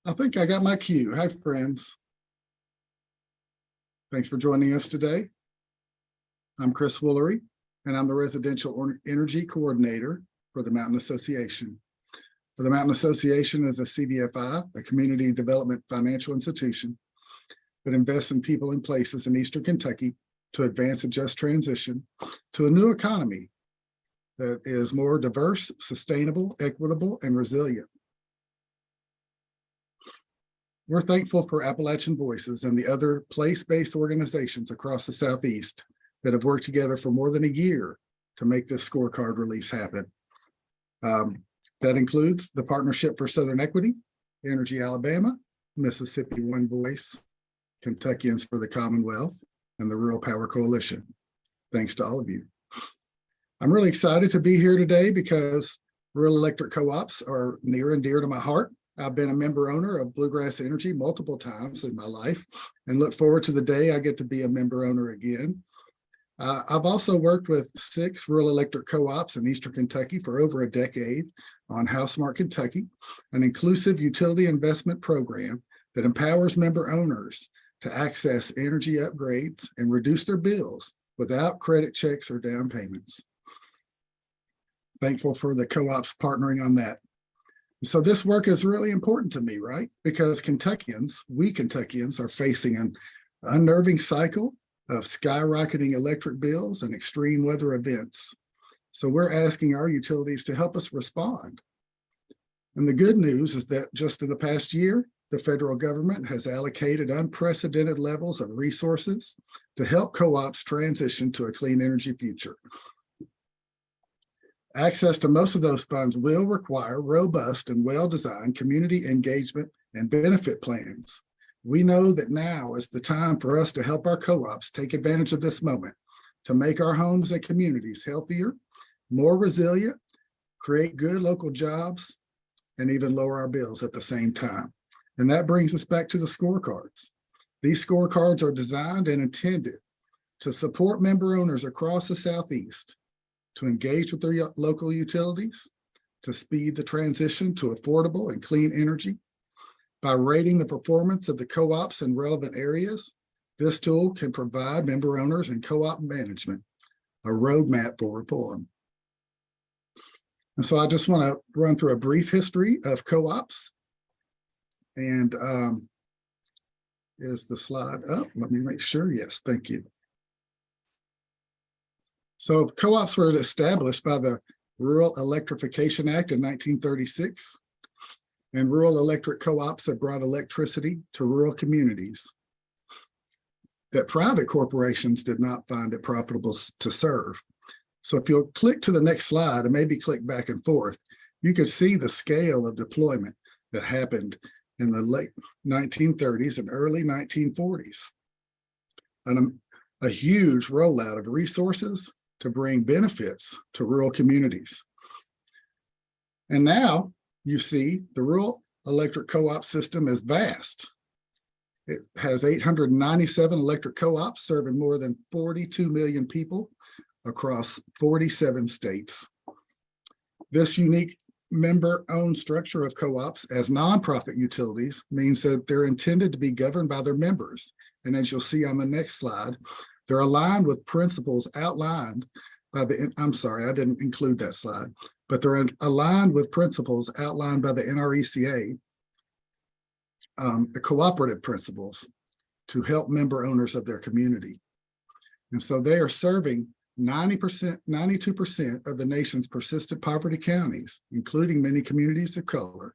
I think I got my cue. Hi, friends. Thanks for joining us today. I'm Chris Woolery, and I'm the Residential Energy Coordinator for the Mountain Association. The Mountain Association is a CDFI, a community development financial institution that invests in people and places in Eastern Kentucky to advance a just transition to a new economy that is more diverse, sustainable, equitable, and resilient. We're thankful for Appalachian Voices and the other place-based organizations across the Southeast that have worked together for more than a year to make this scorecard release happen. That includes the Partnership for Southern Equity, Energy Alabama, Mississippi One Voice, Kentuckians for the Commonwealth, and the Rural Power Coalition. Thanks to all of you. I'm really excited to be here today because rural electric co-ops are near and dear to my heart. I've been a member owner of Bluegrass Energy multiple times in my life and look forward to the day I get to be a member owner again. I've also worked with 6 rural electric co-ops in Eastern Kentucky for over a decade on How Smart Kentucky, an inclusive utility investment program that empowers member owners to access energy upgrades and reduce their bills without credit checks or down payments. Thankful for the co-ops partnering on that. So this work is really important to me, right? Because we Kentuckians are facing an unnerving cycle of skyrocketing electric bills and extreme weather events. So we're asking our utilities to help us respond. And the good news is that just in the past year, the federal government has allocated unprecedented levels of resources to help co-ops transition to a clean energy future. Access to most of those funds will require robust and well-designed community engagement and benefit plans. We know that now is the time for us to help our co-ops take advantage of this moment to make our homes and communities healthier, more resilient, create good local jobs, and even lower our bills at the same time. And that brings us back to the scorecards. These scorecards are designed and intended to support member owners across the Southeast to engage with their local utilities, to speed the transition to affordable and clean energy. By rating the performance of the co-ops in relevant areas, this tool can provide member owners and co-op management a roadmap for reform. And so I just want to run through a brief history of co-ops. And is the slide up? Let me make sure. Yes, thank you. So co-ops were established by the Rural Electrification Act in 1936, and rural electric co-ops have brought electricity to rural communities that private corporations did not find it profitable to serve. So if you'll click to the next slide and maybe click back and forth, you can see the scale of deployment that happened in the late 1930s and early 1940s. And a huge rollout of resources to bring benefits to rural communities. And now you see the rural electric co-op system is vast. It has 897 electric co-ops serving more than 42 million people across 47 states. This unique member-owned structure of co-ops as nonprofit utilities means that they're intended to be governed by their members. And as you'll see on the next slide, they're aligned with principles outlined by the, I'm sorry, I didn't include that slide, but they're aligned with principles outlined by the NRECA, the cooperative principles to help member owners of their community. And so they are serving 90%, 92% of the nation's persistent poverty counties, including many communities of color.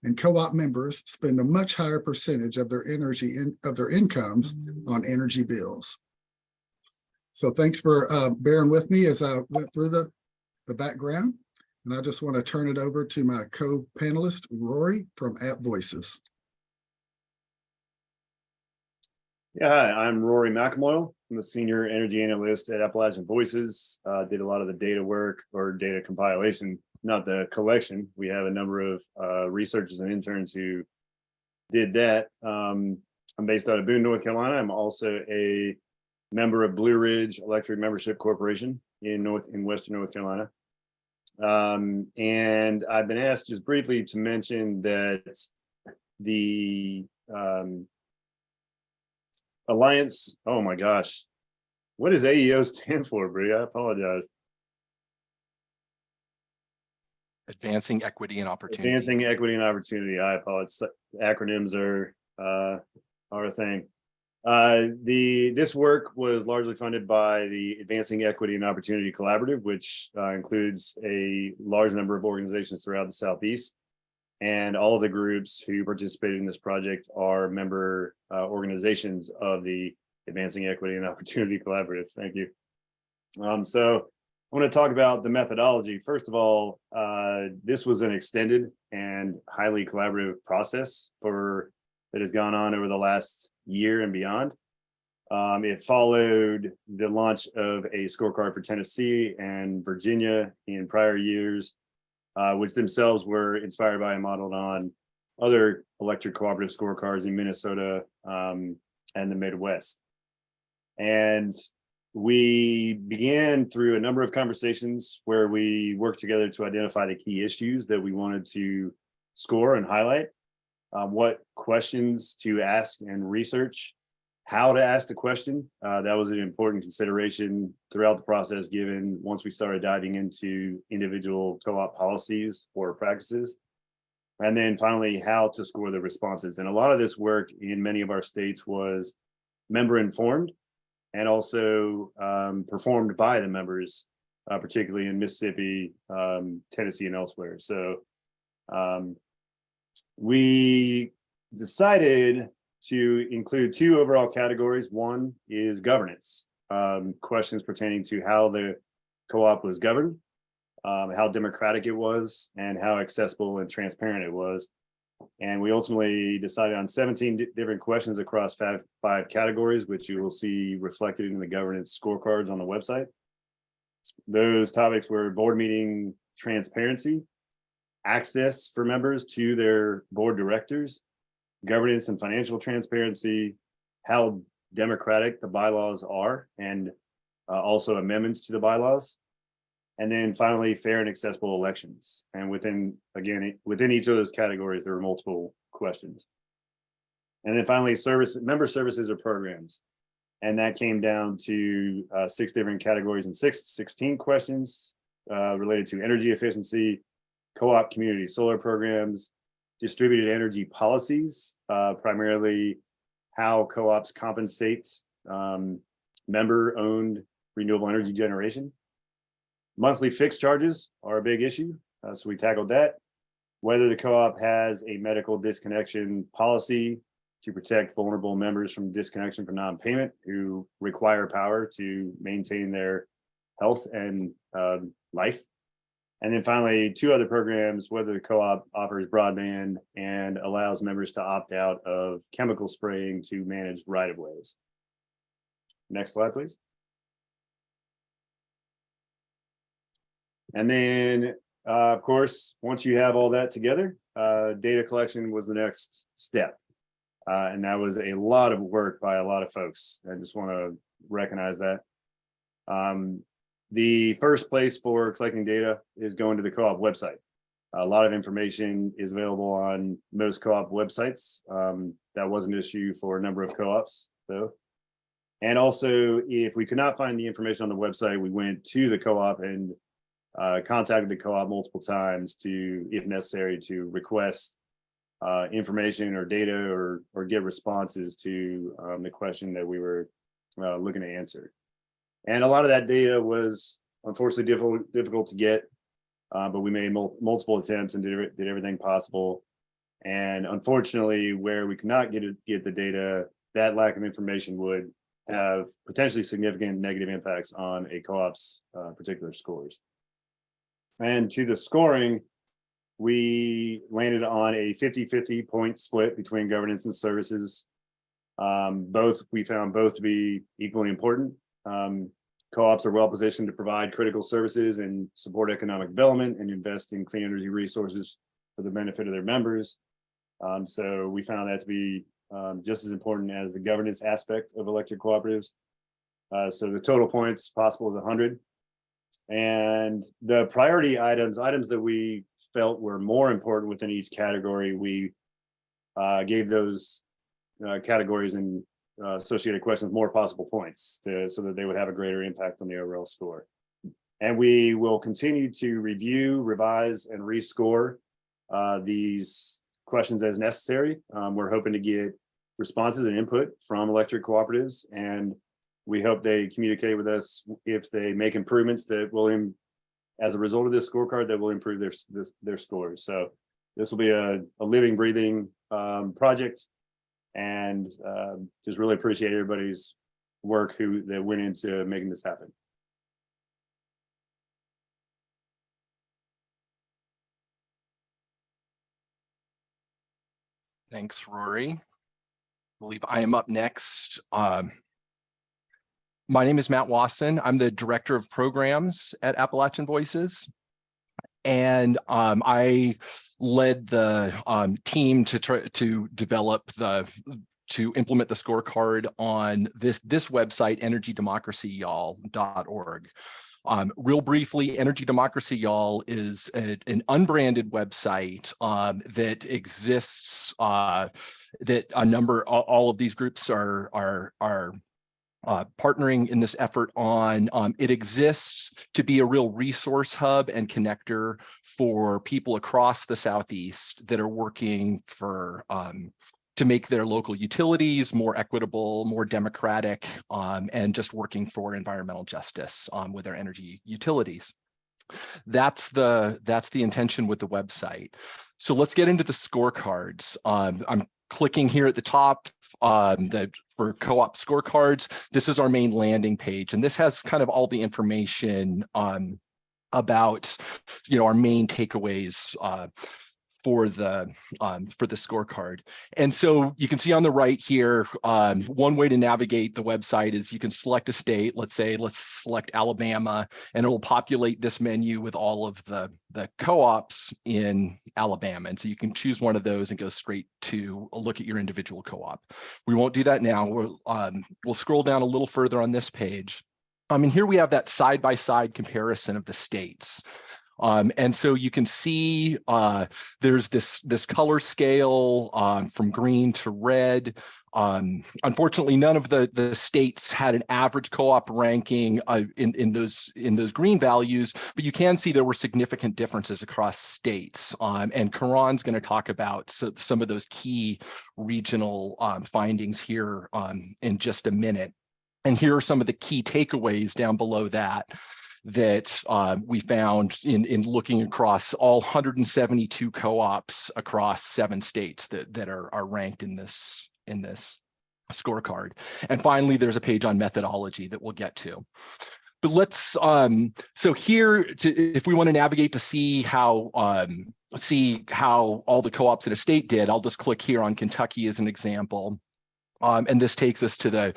And co-op members spend a much higher percentage of their incomes on energy bills. So thanks for bearing with me as I went through the background. And I just want to turn it over to my co-panelist, Rory from App Voices. Yeah, hi, I'm Rory McEmoyle. I'm a senior energy analyst at Appalachian Voices. Did a lot of the data work or data compilation, not the collection. We have a number of researchers and interns who did that. I'm based out of Boone, North Carolina. I'm also a member of Blue Ridge Electric Membership Corporation in Western North Carolina. And I've been asked just briefly to mention that the Alliance, oh my gosh, what does AEO stand for, Bree? I apologize. Advancing equity and opportunity. Advancing equity and opportunity. I apologize. Acronyms are a thing. This work was largely funded by the Advancing Equity and Opportunity Collaborative, which includes a large number of organizations throughout the Southeast. And all of the groups who participated in this project are member organizations of the Advancing Equity and Opportunity Collaborative. Thank you. So I want to talk about the methodology. First of all, this was an extended and highly collaborative process that has gone on over the last year and beyond. It followed the launch of a scorecard for Tennessee and Virginia in prior years, which themselves were inspired by and modeled on other electric cooperative scorecards in Minnesota and the Midwest. And we began through a number of conversations where we worked together to identify the key issues that we wanted to score and highlight, what questions to ask and research, how to ask the question. That was an important consideration throughout the process, given once we started diving into individual co-op policies or practices. And then finally, how to score the responses. And a lot of this work in many of our states was member informed and also performed by the members, particularly in Mississippi, Tennessee, and elsewhere. So we decided to include two overall categories. One is governance, questions pertaining to how the co-op was governed, how democratic it was, and how accessible and transparent it was. And we ultimately decided on 17 different questions across five categories, which you will see reflected in the governance scorecards on the website. Those topics were board meeting transparency, access for members to their board directors, governance and financial transparency, how democratic the bylaws are, and also amendments to the bylaws. And then finally, fair and accessible elections. And within each of those categories, there were multiple questions. And then finally, member services or programs. And that came down to 6 different categories and 16 questions related to energy efficiency, co-op community solar programs, distributed energy policies, primarily how co-ops compensate member-owned renewable energy generation. Monthly fixed charges are a big issue, so we tackled that. Whether the co-op has a medical disconnection policy to protect vulnerable members from disconnection for non-payment who require power to maintain their health and life. And then finally, 2 other programs, whether the co-op offers broadband and allows members to opt out of chemical spraying to manage right-of-ways. Next slide, please. And then, of course, once you have all that together, data collection was the next step. And that was a lot of work by a lot of folks. I just want to recognize that. The first place for collecting data is going to the co-op website. A lot of information is available on most co-op websites. That was an issue for a number of co-ops, though. And also, if we could not find the information on the website, we went to the co-op and contacted the co-op multiple times to, if necessary, to request information or data or get responses to the question that we were looking to answer. And a lot of that data was unfortunately difficult to get, but we made multiple attempts and did everything possible. And unfortunately, where we could not get the data, that lack of information would have potentially significant negative impacts on a co-op's particular scores. And to the scoring, we landed on a 50-50 point split between governance and services. We found both to be equally important. Co-ops are well positioned to provide critical services and support economic development and invest in clean energy resources for the benefit of their members. So we found that to be just as important as the governance aspect of electric cooperatives. So the total points possible is 100. And the priority items that we felt were more important within each category, we gave those categories and associated questions more possible points so that they would have a greater impact on the overall score. And we will continue to review, revise, and rescore these questions as necessary. We're hoping to get responses and input from electric cooperatives, and we hope they communicate with us if they make improvements that will, as a result of this scorecard, that will improve their scores. So this will be a living, breathing project, and just really appreciate everybody's work that went into making this happen. Thanks, Rory. I believe I am up next. My name is Matt Wasson. I'm the Director of Programs at Appalachian Voices. And I led the team to implement the scorecard on this website, energydemocracyall.org. Real briefly, Energy Democracy Y'all is an unbranded website that exists, that all of these groups are partnering in this effort on. It exists to be a real resource hub and connector for people across the Southeast that are working to make their local utilities more equitable, more democratic, and just working for environmental justice with their energy utilities. That's the intention with the website. So let's get into the scorecards. I'm clicking here at the top for co-op scorecards. This is our main landing page, and this has kind of all the information about our main takeaways for the scorecard. And so you can see on the right here, one way to navigate the website is you can select a state. Let's select Alabama, and it will populate this menu with all of the co-ops in Alabama. And so you can choose one of those and go straight to a look at your individual co-op. We won't do that now. We'll scroll down a little further on this page. And here we have that side-by-side comparison of the states. And so you can see there's this color scale from green to red. Unfortunately, none of the states had an average co-op ranking in those green values, but you can see there were significant differences across states. And Karan's going to talk about some of those key regional findings here in just a minute. And here are some of the key takeaways down below that we found in looking across all 172 co-ops across 7 states that are ranked in this scorecard. And finally, there's a page on methodology that we'll get to. But let's so here, if we want to navigate to see how all the co-ops in a state did, I'll just click here on Kentucky as an example, and this takes us to the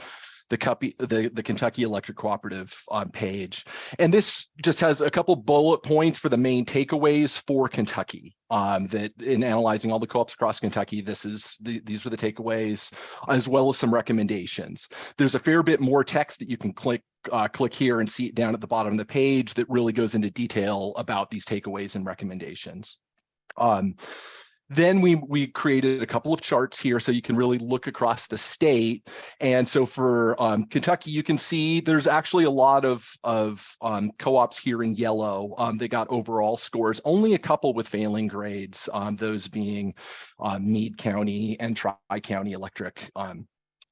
Kentucky Electric Cooperative page. And this just has a couple bullet points for the main takeaways for Kentucky. That in analyzing all the co-ops across Kentucky, these are the takeaways, as well as some recommendations. There's a fair bit more text that you can click here and see it down at the bottom of the page that really goes into detail about these takeaways and recommendations. Then we created a couple of charts here so you can really look across the state. And so for Kentucky, you can see there's actually a lot of co-ops here in yellow. They got overall scores, only a couple with failing grades, those being Meade County and Tri-County Electric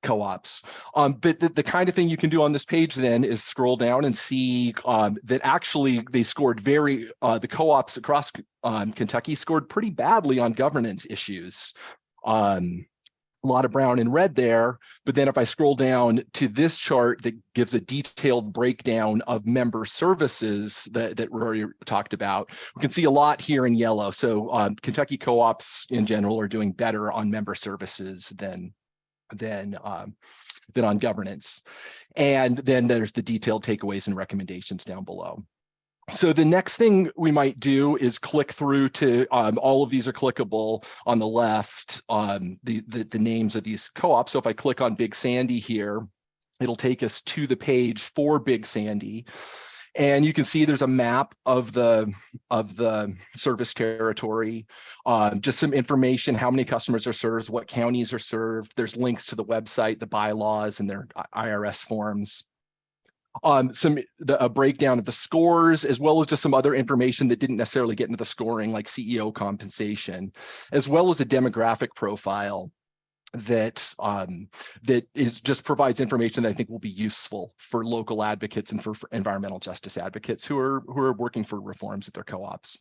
co-ops. But the kind of thing you can do on this page then is scroll down and see that actually they scored the co-ops across Kentucky scored pretty badly on governance issues. A lot of brown and red there, but then if I scroll down to this chart that gives a detailed breakdown of member services that Rory talked about, we can see a lot here in yellow. So Kentucky co-ops in general are doing better on member services than on governance. And then there's the detailed takeaways and recommendations down below. So the next thing we might do is click through to, all of these are clickable on the left, the names of these co-ops. So if I click on Big Sandy here, it'll take us to the page for Big Sandy. And you can see there's a map of the service territory, just some information, how many customers are served, what counties are served. There's links to the website, the bylaws, and their IRS forms. A breakdown of the scores, as well as just some other information that didn't necessarily get into the scoring, like CEO compensation, as well as a demographic profile that just provides information that I think will be useful for local advocates and for environmental justice advocates who are working for reforms at their co-ops.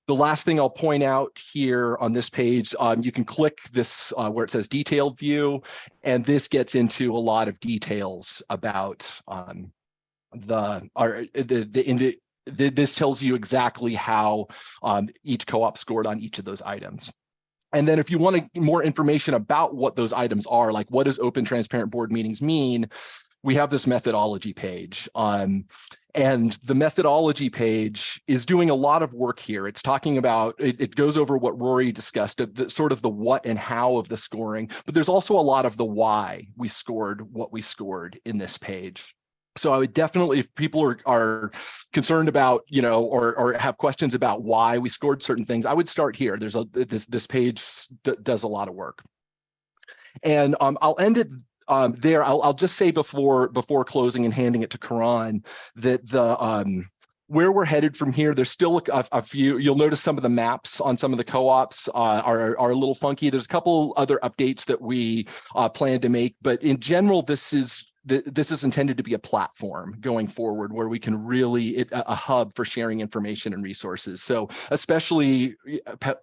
The last thing I'll point out here on this page, you can click this where it says detailed view, and this gets into a lot of details about this tells you exactly how each co-op scored on each of those items. And then if you want more information about what those items are, like what does open transparent board meetings mean, we have this methodology page. And the methodology page is doing a lot of work here. It's talking about, it goes over what Rory discussed, sort of the what and how of the scoring, but there's also a lot of the why we scored what we scored in this page. So I would definitely, if people are concerned about, or have questions about why we scored certain things, I would start here. There's this page does a lot of work. And I'll end it there. I'll just say before closing and handing it to Karan that where we're headed from here, there's still a few, you'll notice some of the maps on some of the co-ops are a little funky. There's a couple other updates that we plan to make, but in general, this is intended to be a platform going forward where we can really, a hub for sharing information and resources. So especially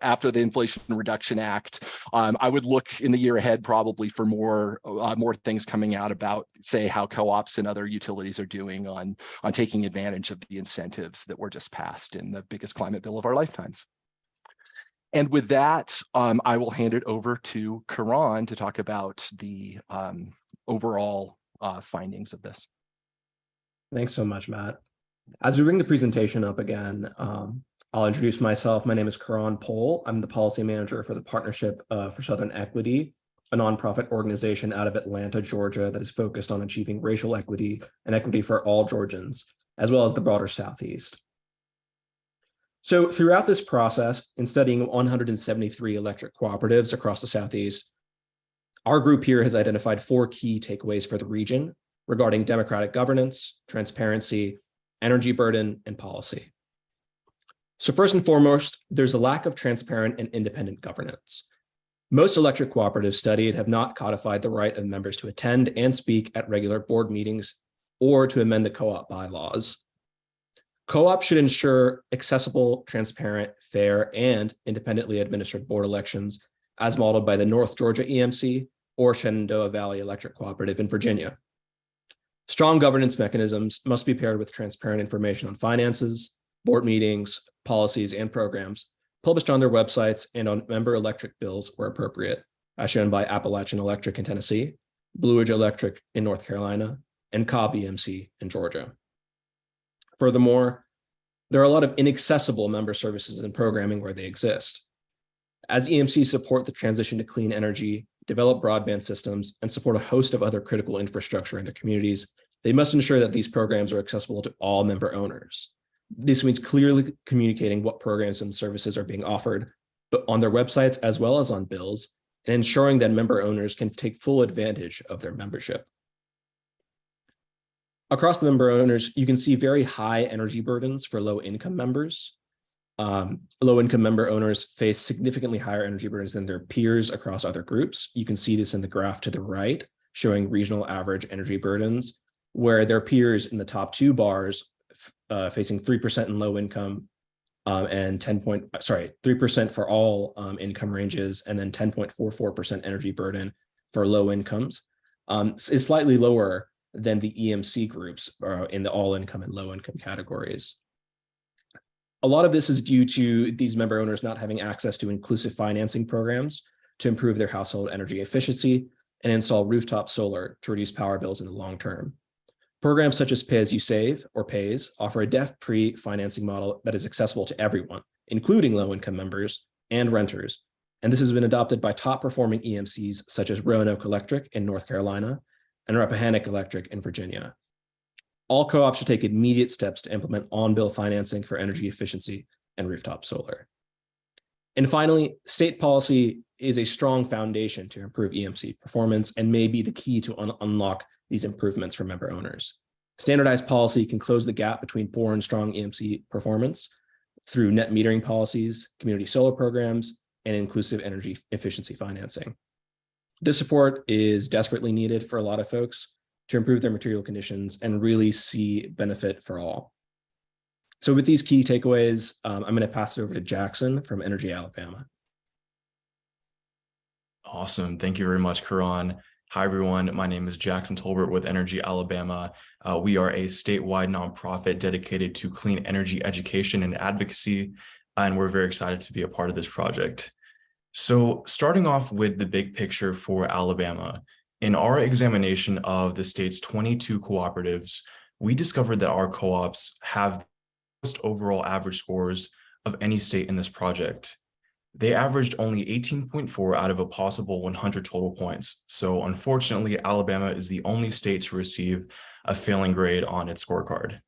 after the Inflation Reduction Act, I would look in the year ahead probably for more things coming out about, say, how co-ops and other utilities are doing on taking advantage of the incentives that were just passed in the biggest climate bill of our lifetimes. And with that, I will hand it over to Karan to talk about the overall findings of this. Thanks so much, Matt. As we bring the presentation up again, I'll introduce myself. My name is Karan Pohl. I'm the policy manager for the Partnership for Southern Equity, a nonprofit organization out of Atlanta, Georgia, that is focused on achieving racial equity and equity for all Georgians, as well as the broader Southeast. So throughout this process, in studying 173 electric cooperatives across the Southeast, our group here has identified 4 key takeaways for the region regarding democratic governance, transparency, energy burden, and policy. So first and foremost, there's a lack of transparent and independent governance. Most electric cooperatives studied have not codified the right of members to attend and speak at regular board meetings or to amend the co-op bylaws. Co-ops should ensure accessible, transparent, fair, and independently administered board elections as modeled by the North Georgia EMC or Shenandoah Valley Electric Cooperative in Virginia. Strong governance mechanisms must be paired with transparent information on finances, board meetings, policies, and programs published on their websites and on member electric bills where appropriate, as shown by Appalachian Electric in Tennessee, Blue Ridge Electric in North Carolina, and Cobb EMC in Georgia. Furthermore, there are a lot of inaccessible member services and programming where they exist. As EMCs support the transition to clean energy, develop broadband systems, and support a host of other critical infrastructure in their communities, they must ensure that these programs are accessible to all member owners. This means clearly communicating what programs and services are being offered, but on their websites as well as on bills, and ensuring that member owners can take full advantage of their membership. Across the member owners, you can see very high energy burdens for low-income members. Low-income member owners face significantly higher energy burdens than their peers across other groups. You can see this in the graph to the right, showing regional average energy burdens, where their peers in the top 2 bars facing 3% in low income and 3% for all income ranges, and then 10.44% energy burden for low incomes, is slightly lower than the EMC groups in the all income and low income categories. A lot of this is due to these member owners not having access to inclusive financing programs to improve their household energy efficiency and install rooftop solar to reduce power bills in the long term. Programs such as Pay As You Save, or PAYS, offer a debt-free financing model that is accessible to everyone, including low-income members and renters. And this has been adopted by top-performing EMCs such as Roanoke Electric in North Carolina and Rappahannock Electric in Virginia. All co-ops should take immediate steps to implement on-bill financing for energy efficiency and rooftop solar. And finally, state policy is a strong foundation to improve EMC performance and may be the key to unlock these improvements for member owners. Standardized policy can close the gap between poor and strong EMC performance through net metering policies, community solar programs, and inclusive energy efficiency financing. This support is desperately needed for a lot of folks to improve their material conditions and really see benefit for all. So with these key takeaways, I'm going to pass it over to Jackson from Energy Alabama. Awesome. Thank you very much, Karan. Hi, everyone. My name is Jackson Tolbert with Energy Alabama. We are a statewide nonprofit dedicated to clean energy education and advocacy, and we're very excited to be a part of this project. So starting off with the big picture for Alabama, in our examination of the state's 22 cooperatives, we discovered that our co-ops have the most overall average scores of any state in this project. They averaged only 18.4 out of a possible 100 total points. So unfortunately, Alabama is the only state to receive a failing grade on its scorecard.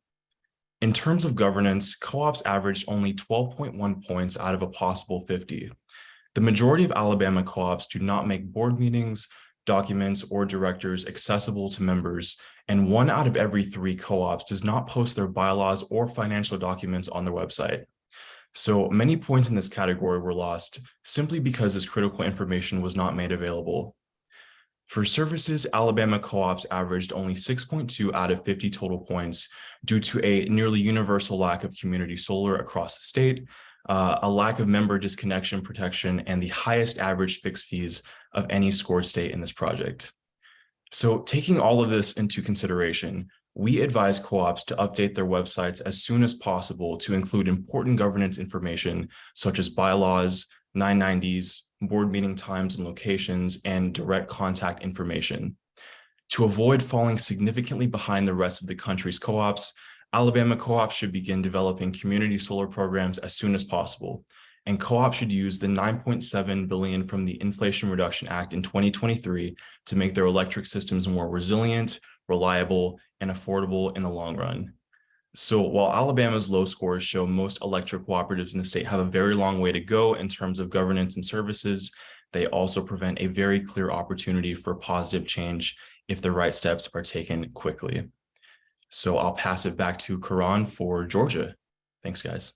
In terms of governance, co-ops averaged only 12.1 points out of a possible 50. The majority of Alabama co-ops do not make board meetings, documents, or directors accessible to members, and 1 out of every 3 co-ops does not post their bylaws or financial documents on their website. So many points in this category were lost simply because this critical information was not made available. For services, Alabama co-ops averaged only 6.2 out of 50 total points due to a nearly universal lack of community solar across the state, a lack of member disconnection protection, and the highest average fixed fees of any scored state in this project. So taking all of this into consideration, we advise co-ops to update their websites as soon as possible to include important governance information such as bylaws, 990s, board meeting times and locations, and direct contact information. To avoid falling significantly behind the rest of the country's co-ops, Alabama co-ops should begin developing community solar programs as soon as possible, and co-ops should use the $9.7 billion from the Inflation Reduction Act in 2023 to make their electric systems more resilient, reliable, and affordable in the long run. So while Alabama's low scores show most electric cooperatives in the state have a very long way to go in terms of governance and services, they also present a very clear opportunity for positive change if the right steps are taken quickly. So I'll pass it back to Karan for Georgia. Thanks, guys.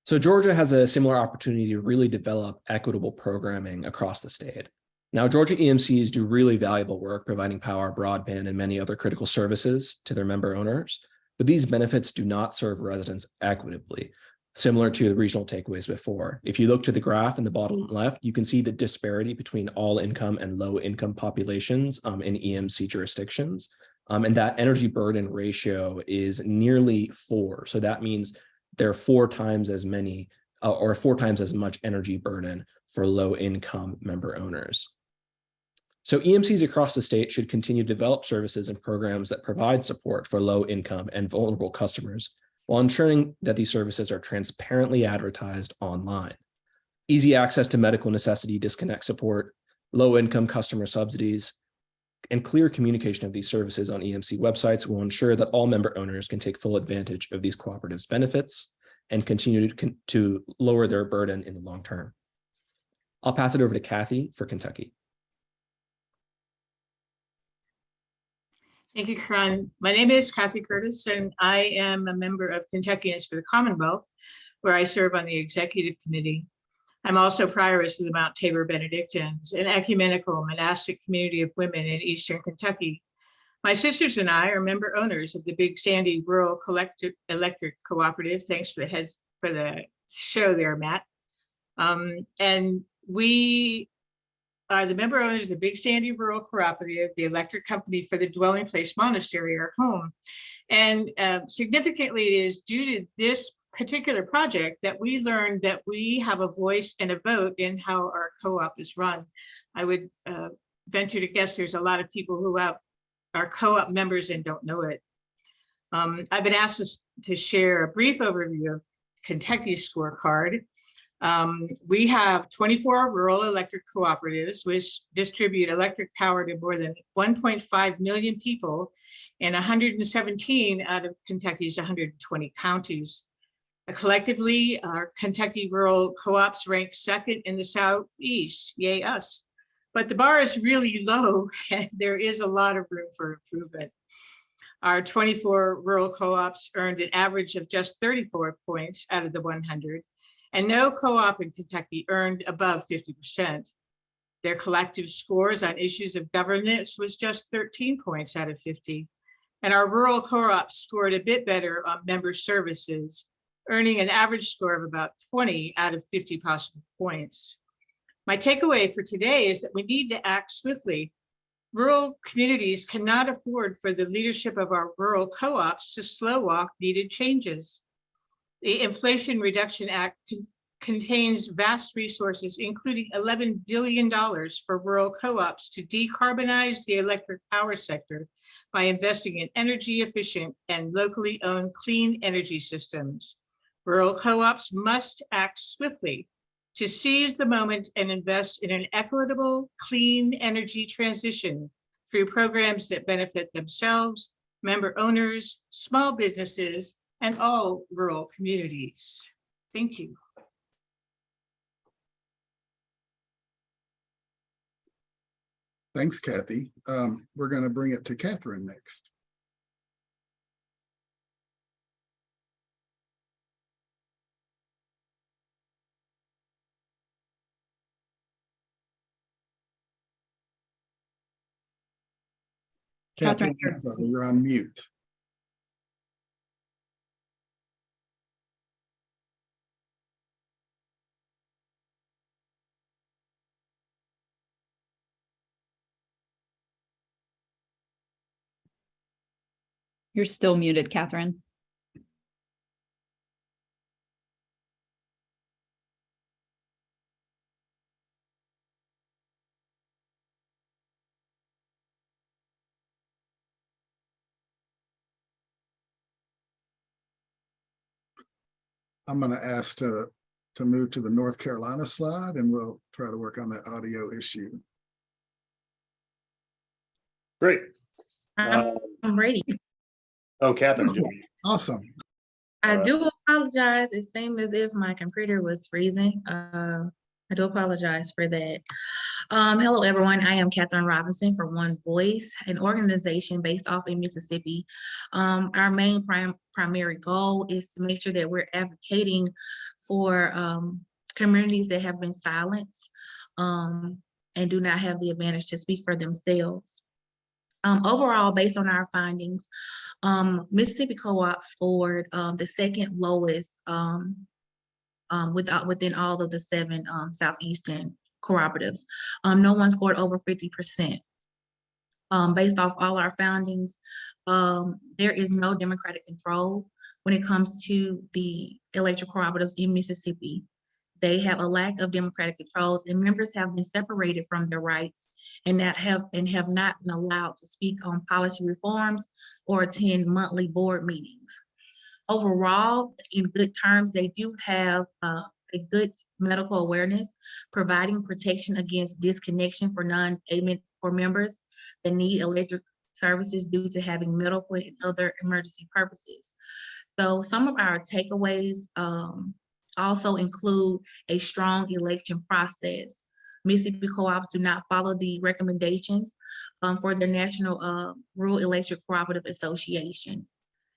So Georgia has a similar opportunity to really develop equitable programming across the state. Now, Georgia EMCs do really valuable work providing power, broadband, and many other critical services to their member owners, but these benefits do not serve residents equitably, similar to the regional takeaways before. If you look to the graph in the bottom left, you can see the disparity between all income and low income populations in EMC jurisdictions, and that energy burden ratio is nearly 4. So that means there are 4 times as many or 4 times as much energy burden for low income member owners. So EMCs across the state should continue to develop services and programs that provide support for low income and vulnerable customers while ensuring that these services are transparently advertised online. Easy access to medical necessity disconnect support, low income customer subsidies, and clear communication of these services on EMC websites will ensure that all member owners can take full advantage of these cooperatives' benefits and continue to lower their burden in the long term. I'll pass it over to Kathy for Kentucky. Thank you, Karan. My name is Kathy Curtis, and I am a member of Kentuckians for the Commonwealth, where I serve on the executive committee. I'm also prioress of the Mount Tabor Benedictines, an ecumenical monastic community of women in Eastern Kentucky. My sisters and I are member owners of the Big Sandy Rural Electric Cooperative. Thanks for the show there, Matt. And we are the member owners of the Big Sandy Rural Cooperative, the electric company for the Dwelling Place Monastery, our home. And significantly, it is due to this particular project that we learned that we have a voice and a vote in how our co-op is run. I would venture to guess there's a lot of people who are co-op members and don't know it. I've been asked to share a brief overview of Kentucky's scorecard. We have 24 rural electric cooperatives, which distribute electric power to more than 1.5 million people in 117 out of Kentucky's 120 counties. Collectively, our Kentucky rural co-ops rank second in the Southeast, yay us. But the bar is really low and there is a lot of room for improvement. Our 24 rural co-ops earned an average of just 34 points out of the 100, and no co-op in Kentucky earned above 50%. Their collective scores on issues of governance was just 13 points out of 50. And our rural co-ops scored a bit better on member services, earning an average score of about 20 out of 50 possible points. My takeaway for today is that we need to act swiftly. Rural communities cannot afford for the leadership of our rural co-ops to slow walk needed changes. The Inflation Reduction Act contains vast resources, including $11 billion for rural co-ops to decarbonize the electric power sector by investing in energy efficient and locally owned clean energy systems. Rural co-ops must act swiftly to seize the moment and invest in an equitable, clean energy transition through programs that benefit themselves, member owners, small businesses, and all rural communities. Thank you. Thanks, Kathy. We're going to bring it to Catherine next. Catherine, you're on mute. You're still muted, Catherine. I'm going to ask to move to the North Carolina slide, and we'll try to work on that audio issue. Great. I'm ready. Oh, Catherine. Awesome. I do apologize. It seemed as if my computer was freezing. I do apologize for that. Hello, everyone. I am Catherine Robinson for One Voice, an organization based off in Mississippi. Our main primary goal is to make sure that we're advocating for communities that have been silenced and do not have the advantage to speak for themselves. Overall, based on our findings, Mississippi Co-op scored the second lowest within all of the 7 Southeastern cooperatives. No one scored over 50%. Based off all our findings, there is no democratic control when it comes to the electric cooperatives in Mississippi. They have a lack of democratic controls, and members have been separated from their rights and have not been allowed to speak on policy reforms or attend monthly board meetings. Overall, in good terms, they do have a good medical awareness, providing protection against disconnection for for members that need electric services due to having medical and other emergency purposes. So some of our takeaways also include a strong election process. Mississippi Co-ops do not follow the recommendations for the National Rural Electric Cooperative Association.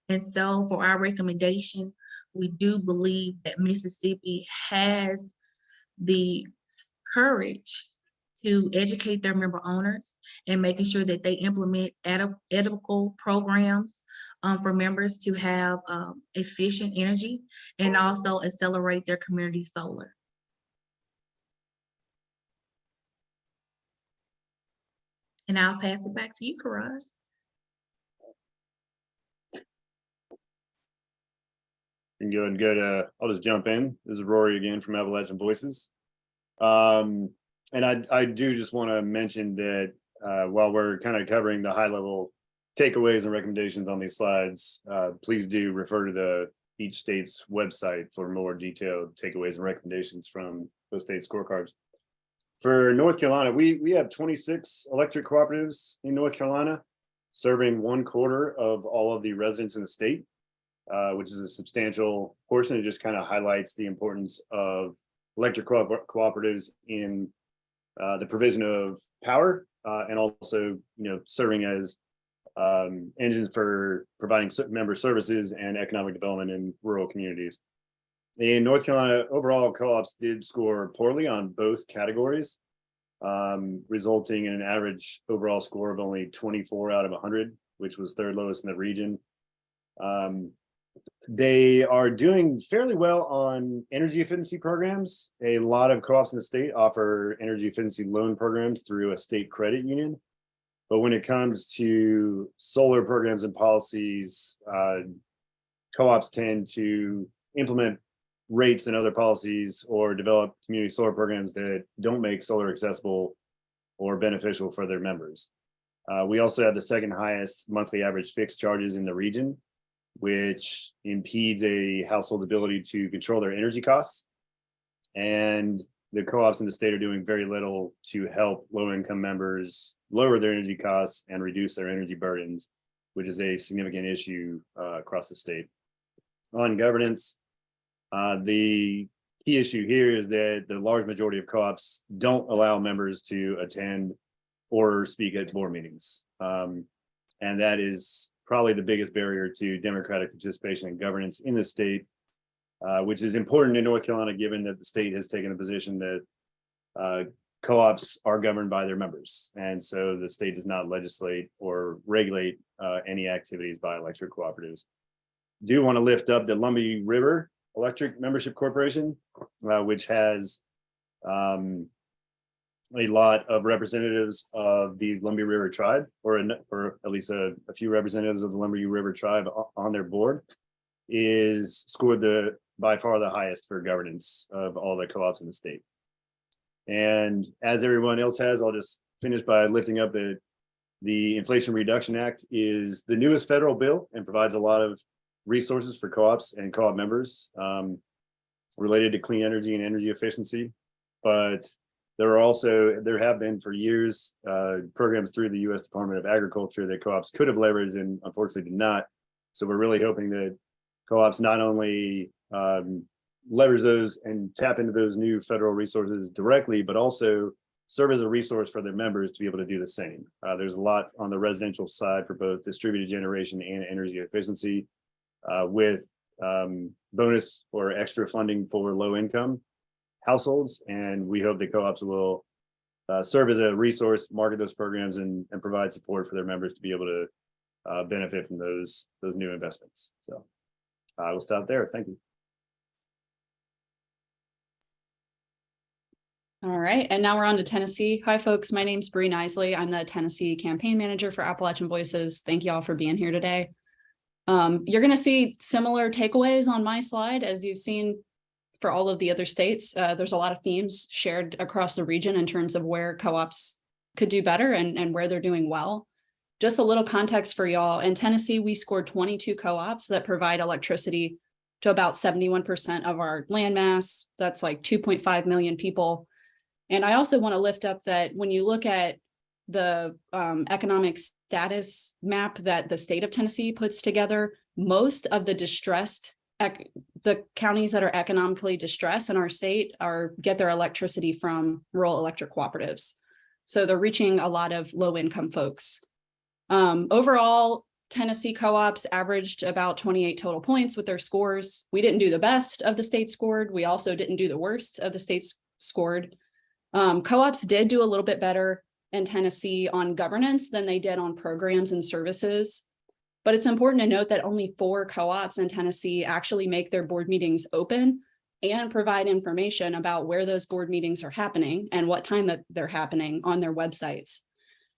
And so for our recommendation, we do believe that Mississippi has the courage to educate their member owners and making sure that they implement edible programs for members to have efficient energy and also accelerate their community solar. And I'll pass it back to you, Karan. And go and go to, I'll just jump in. This is Rory again from Appalachian Voices. And I do just want to mention that while we're kind of covering the high level takeaways and recommendations on these slides, please do refer to each state's website for more detailed takeaways and recommendations from those state scorecards. For North Carolina, we have 26 electric cooperatives in North Carolina, serving 1/4 of all of the residents in the state, which is a substantial portion. It just kind of highlights the importance of electric cooperatives in the provision of power and also, serving as engines for providing member services and economic development in rural communities. In North Carolina, overall co-ops did score poorly on both categories, resulting in an average overall score of only 24 out of 100, which was third lowest in the region. They are doing fairly well on energy efficiency programs. A lot of co-ops in the state offer energy efficiency loan programs through a state credit union. But when it comes to solar programs and policies, co-ops tend to implement rates and other policies or develop community solar programs that don't make solar accessible or beneficial for their members. We also have the second highest monthly average fixed charges in the region, which impedes a household's ability to control their energy costs. And the co-ops in the state are doing very little to help low-income members lower their energy costs and reduce their energy burdens, which is a significant issue across the state. On governance, the key issue here is that the large majority of co-ops don't allow members to attend or speak at board meetings. And that is probably the biggest barrier to democratic participation and governance in the state, which is important in North Carolina, given that the state has taken a position that co-ops are governed by their members. And so the state does not legislate or regulate any activities by electric cooperatives. Do want to lift up the Lumbee River Electric Membership Corporation, which has a lot of representatives of the Lumbee River tribe, or at least a few representatives of the Lumbee River tribe on their board, is scored by far the highest for governance of all the co-ops in the state. And as everyone else has, I'll just finish by lifting up that the Inflation Reduction Act is the newest federal bill and provides a lot of resources for co-ops and co-op members related to clean energy and energy efficiency. But there have been for years programs through the U.S. Department of Agriculture that co-ops could have leveraged and unfortunately did not. So we're really hoping that co-ops not only leverage those and tap into those new federal resources directly, but also serve as a resource for their members to be able to do the same. There's a lot on the residential side for both distributed generation and energy efficiency with bonus or extra funding for low income households. And we hope that co-ops will serve as a resource, market those programs, and provide support for their members to be able to benefit from those new investments. So I will stop there. Thank you. All right, and now we're on to Tennessee. Hi, folks. My name's Bree Nisley. I'm the Tennessee campaign manager for Appalachian Voices. Thank you all for being here today. You're going to see similar takeaways on my slide as you've seen for all of the other states. There's a lot of themes shared across the region in terms of where co-ops could do better and where they're doing well. Just a little context for y'all. In Tennessee, we scored 22 co-ops that provide electricity to about 71% of our landmass. That's like 2.5 million people. And I also want to lift up that when you look at the economic status map that the state of Tennessee puts together, most of the the counties that are economically distressed in our state get their electricity from rural electric cooperatives. So they're reaching a lot of low income folks. Overall, Tennessee co-ops averaged about 28 total points with their scores. We didn't do the best of the state scored. We also didn't do the worst of the states scored. Co-ops did do a little bit better in Tennessee on governance than they did on programs and services. But it's important to note that only 4 co-ops in Tennessee actually make their board meetings open and provide information about where those board meetings are happening and what time that they're happening on their websites.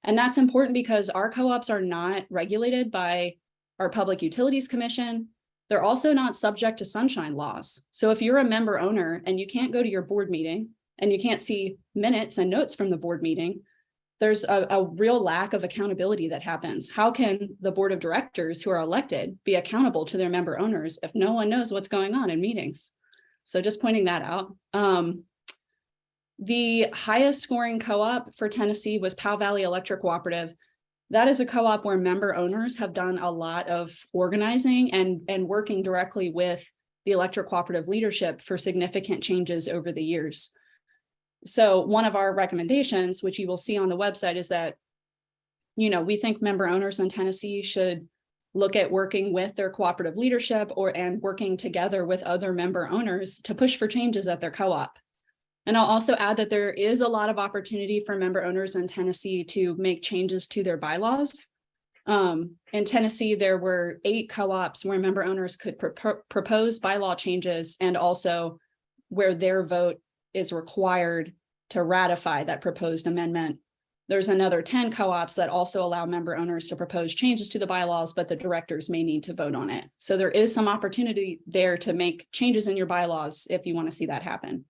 And that's important because our co-ops are not regulated by our Public Utilities Commission. They're also not subject to sunshine laws. So if you're a member owner and you can't go to your board meeting and you can't see minutes and notes from the board meeting, there's a real lack of accountability that happens. How can the board of directors who are elected be accountable to their member owners if no one knows what's going on in meetings? So just pointing that out. The highest scoring co-op for Tennessee was Powell Valley Electric Cooperative. That is a co-op where member owners have done a lot of organizing and working directly with the electric cooperative leadership for significant changes over the years. So one of our recommendations, which you will see on the website, is that, we think member owners in Tennessee should look at working with their cooperative leadership and working together with other member owners to push for changes at their co-op. And I'll also add that there is a lot of opportunity for member owners in Tennessee to make changes to their bylaws. In Tennessee, there were 8 co-ops where member owners could propose bylaw changes, and also where their vote is required to ratify that proposed amendment. There's another 10 co-ops that also allow member owners to propose changes to the bylaws, but the directors may need to vote on it. So there is some opportunity there to make changes in your bylaws if you want to see that happen.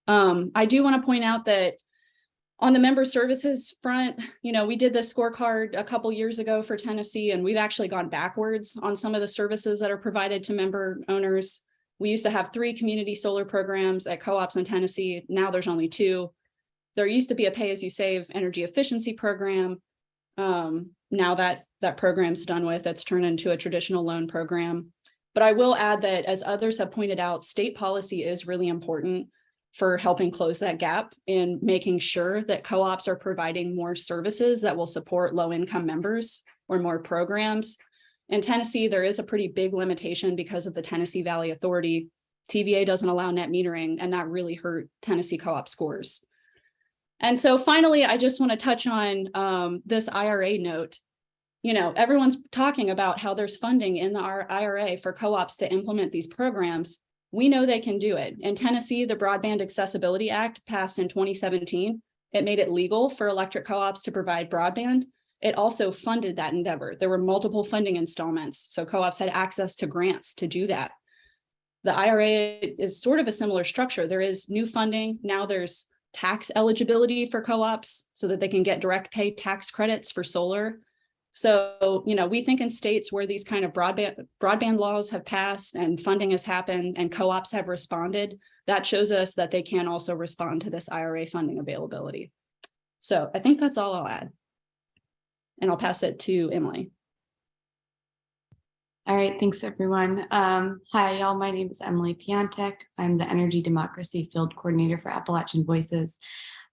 I do want to point out that on the member services front, we did the scorecard a couple years ago for Tennessee, and we've actually gone backwards on some of the services that are provided to member owners. We used to have 3 community solar programs at co-ops in Tennessee. Now there's only 2. There used to be a pay-as-you-save energy efficiency program. Now that program's done with, it's turned into a traditional loan program. But I will add that, as others have pointed out, state policy is really important for helping close that gap in making sure that co-ops are providing more services that will support low-income members or more programs. In Tennessee, there is a pretty big limitation because of the Tennessee Valley Authority. TVA doesn't allow net metering, and that really hurt Tennessee co-op scores. And so finally, I just want to touch on this IRA note. Everyone's talking about how there's funding in the IRA for co-ops to implement these programs. We know they can do it. In Tennessee, the Broadband Accessibility Act passed in 2017. It made it legal for electric co-ops to provide broadband. It also funded that endeavor. There were multiple funding installments, so co-ops had access to grants to do that. The IRA is sort of a similar structure. There is new funding. Now there's tax eligibility for co-ops so that they can get direct pay tax credits for solar. So, we think in states where these kind of broadband laws have passed and funding has happened and co-ops have responded, that shows us that they can also respond to this IRA funding availability. So I think that's all I'll add. And I'll pass it to Emily. All right, thanks everyone. Hi, y'all. My name is Emily Piantek. I'm the Energy Democracy Field Coordinator for Appalachian Voices,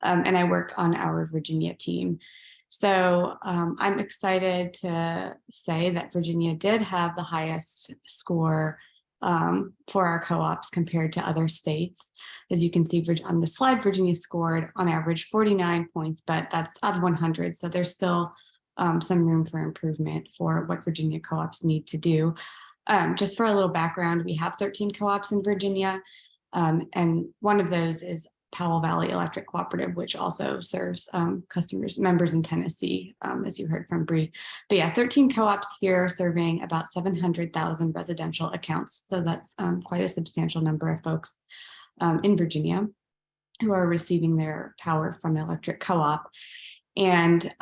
and I work on our Virginia team. So I'm excited to say that Virginia did have the highest score for our co-ops compared to other states. As you can see on the slide, Virginia scored on average 49 points, but that's out of 100. So there's still some room for improvement for what Virginia co-ops need to do. Just for a little background, we have 13 co-ops in Virginia, and one of those is Powell Valley Electric Cooperative, which also serves members in Tennessee, as you heard from Bree. But yeah, 13 co-ops here serving about 700,000 residential accounts. So that's quite a substantial number of folks in Virginia who are receiving their power from an electric co-op. And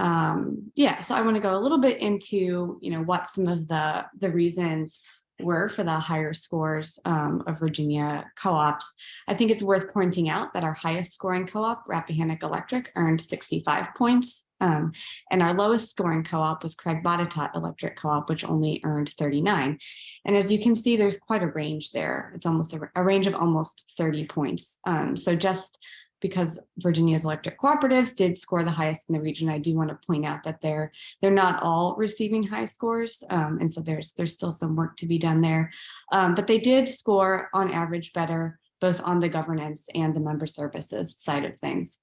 yeah, so I want to go a little bit into, what some of the reasons were for the higher scores of Virginia co-ops. I think it's worth pointing out that our highest scoring co-op, Rappahannock Electric, earned 65 points. And our lowest scoring co-op was Craig Botetourt Electric Co-op, which only earned 39. And as you can see, there's quite a range there. It's almost a range of almost 30 points. So just because Virginia's electric cooperatives did score the highest in the region, I do want to point out that they're not all receiving high scores. And so there's still some work to be done there. But they did score on average better, both on the governance and the member services side of things.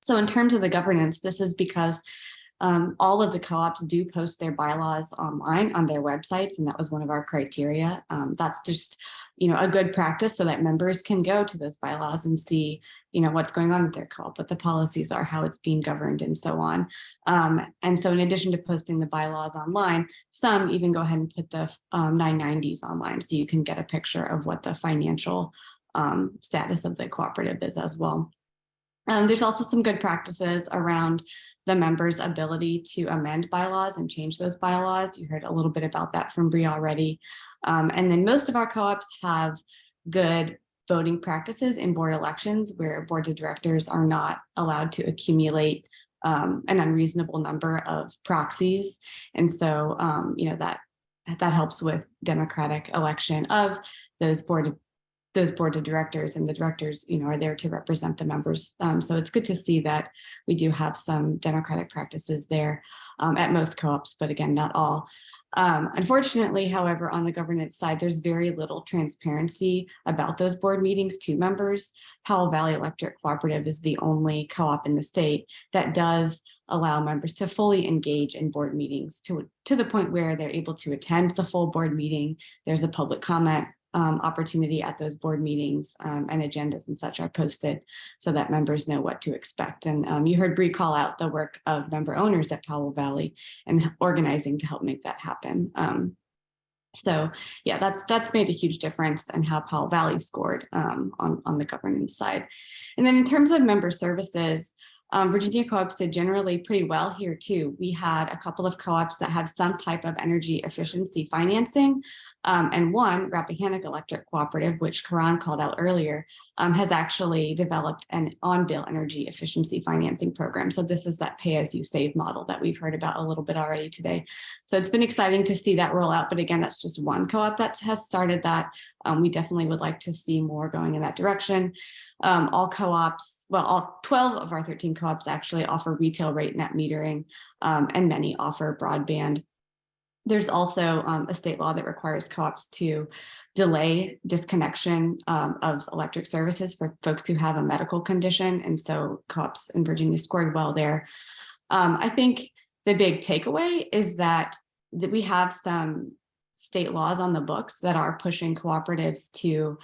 So in terms of the governance, this is because all of the co-ops do post their bylaws online on their websites, and that was one of our criteria. That's just, a good practice so that members can go to those bylaws and see, what's going on with their co-op, what the policies are, how it's being governed, and so on. And so in addition to posting the bylaws online, some even go ahead and put the 990s online, so you can get a picture of what the financial status of the cooperative is as well. There's also some good practices around the members' ability to amend bylaws and change those bylaws. You heard a little bit about that from Bree already. And then most of our co-ops have good voting practices in board elections where boards of directors are not allowed to accumulate an unreasonable number of proxies. And so, that helps with democratic election of those boards of directors, and the directors, are there to represent the members. So it's good to see that we do have some democratic practices there at most co-ops, but again, not all. Unfortunately, however, on the governance side, there's very little transparency about those board meetings to members. Powell Valley Electric Cooperative is the only co-op in the state that does allow members to fully engage in board meetings to the point where they're able to attend the full board meeting. There's a public comment opportunity at those board meetings, and agendas and such are posted so that members know what to expect. And you heard Bree call out the work of member owners at Powell Valley and organizing to help make that happen. So yeah, that's made a huge difference in how Powell Valley scored on the governance side. And then in terms of member services, Virginia co-ops did generally pretty well here too. We had a couple of co-ops that have some type of energy efficiency financing, and one, Rappahannock Electric Cooperative, which Karan called out earlier, has actually developed an on-bill energy efficiency financing program. So this is that pay-as-you-save model that we've heard about a little bit already today. So it's been exciting to see that roll out, but again, that's just one co-op that has started that. We definitely would like to see more going in that direction. All co-ops, well, all 12 of our 13 co-ops actually offer retail rate net metering, and many offer broadband. There's also a state law that requires co-ops to delay disconnection of electric services for folks who have a medical condition. And so co-ops in Virginia scored well there. I think the big takeaway is that we have some state laws on the books that are pushing cooperatives to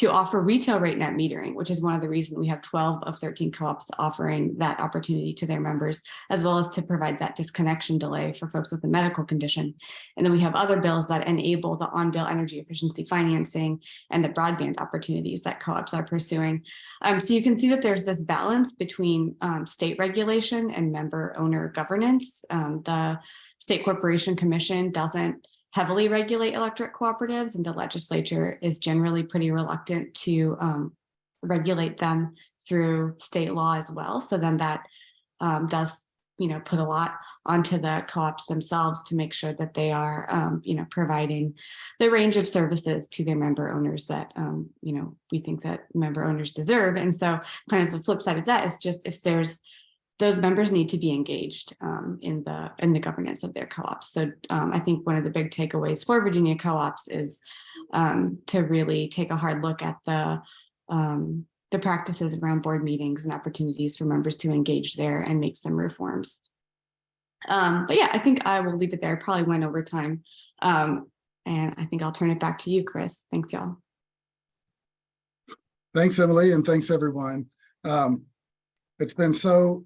offer retail rate net metering, which is one of the reasons we have 12 of 13 co-ops offering that opportunity to their members, as well as to provide that disconnection delay for folks with a medical condition. And then we have other bills that enable the on-bill energy efficiency financing and the broadband opportunities that co-ops are pursuing. So you can see that there's this balance between state regulation and member owner governance. The State Corporation Commission doesn't heavily regulate electric cooperatives, and the legislature is generally pretty reluctant to regulate them through state law as well. So then that does, put a lot onto the co-ops themselves to make sure that they are, providing the range of services to their member owners that, we think that member owners deserve. And so kind of the flip side of that is just if those members need to be engaged in the governance of their co-ops. So I think one of the big takeaways for Virginia co-ops is to really take a hard look at the practices around board meetings and opportunities for members to engage there and make some reforms. But yeah, I think I will leave it there. I probably went over time. And I think I'll turn it back to you, Chris. Thanks, y'all. Thanks, Emily, and thanks, everyone. It's been so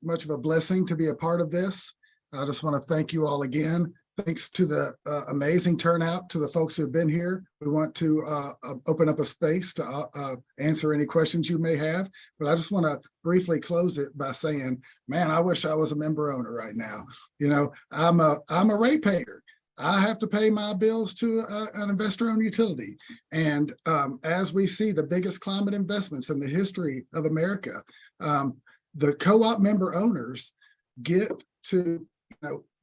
much of a blessing to be a part of this. I just want to thank you all again. Thanks to the amazing turnout, to the folks who have been here. We want to open up a space to answer any questions you may have, but I just want to briefly close it by saying, man, I wish I was a member owner right now. I'm a ratepayer. I have to pay my bills to an investor-owned utility. And as we see the biggest climate investments in the history of America, the co-op member owners get to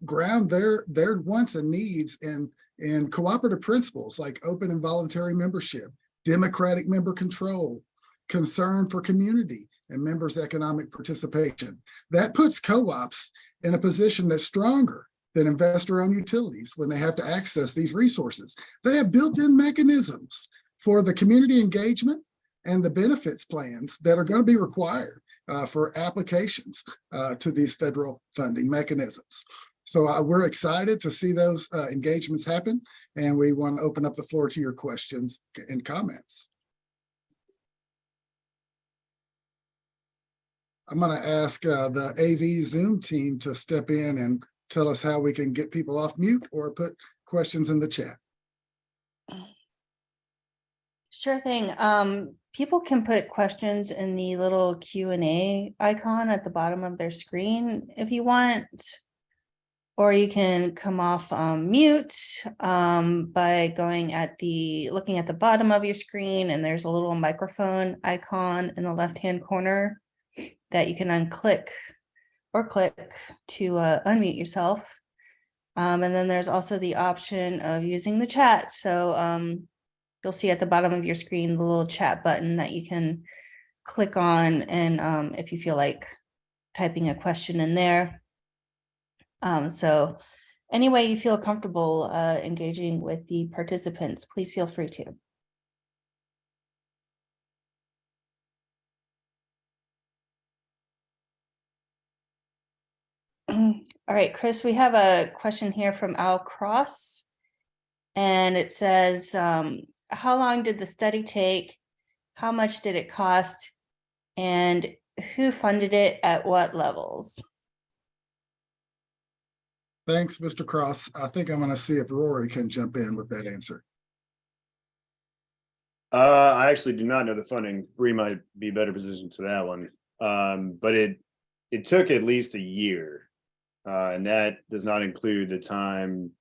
ground their wants and needs in cooperative principles like open and voluntary membership, democratic member control, concern for community, and members' economic participation. That puts co-ops in a position that's stronger than investor-owned utilities when they have to access these resources. They have built-in mechanisms for the community engagement and the benefits plans that are going to be required for applications to these federal funding mechanisms. So we're excited to see those engagements happen, and we want to open up the floor to your questions and comments. I'm going to ask the AV Zoom team to step in and tell us how we can get people off mute or put questions in the chat. Sure thing. people can put questions in the little Q&A icon at the bottom of their screen if you want. Or you can come off mute by looking at the bottom of your screen, and there's a little microphone icon in the left-hand corner that you can unclick or click to unmute yourself. And then there's also the option of using the chat. So you'll see at the bottom of your screen the little chat button that you can click on, and if you feel like typing a question in there. So any way you feel comfortable engaging with the participants, please feel free to. All right, Chris, we have a question here from Al Cross. And it says, how long did the study take? How much did it cost? And who funded it at what levels? Thanks, Mr. Cross. I think I'm going to see if Rory can jump in with that answer. I actually do not know the funding. Bree might be better positioned to that one. But it took at least a year. And that does not include the time